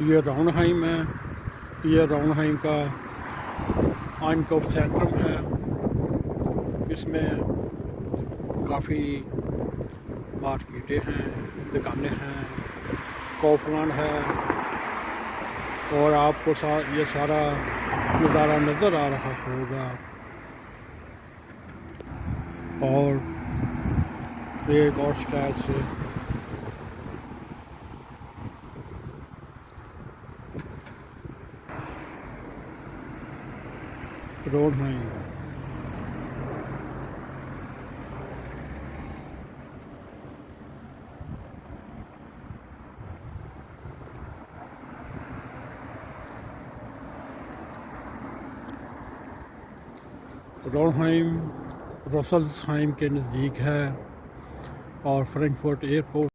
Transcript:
ये राउनहाइम है। ये राउनहाइम का N.a.q सेंटर है। इसमें काफ़ी मार्केटें हैं, दुकानें हैं, कॉफलान है और आपको ये सारा नज़ारा नज़र आ रहा होगा। और एक और शिकायत से राउनहाइम राउनहाइम रसल्सहाइम के नज़दीक है और फ्रैंकफर्ट एयरपोर्ट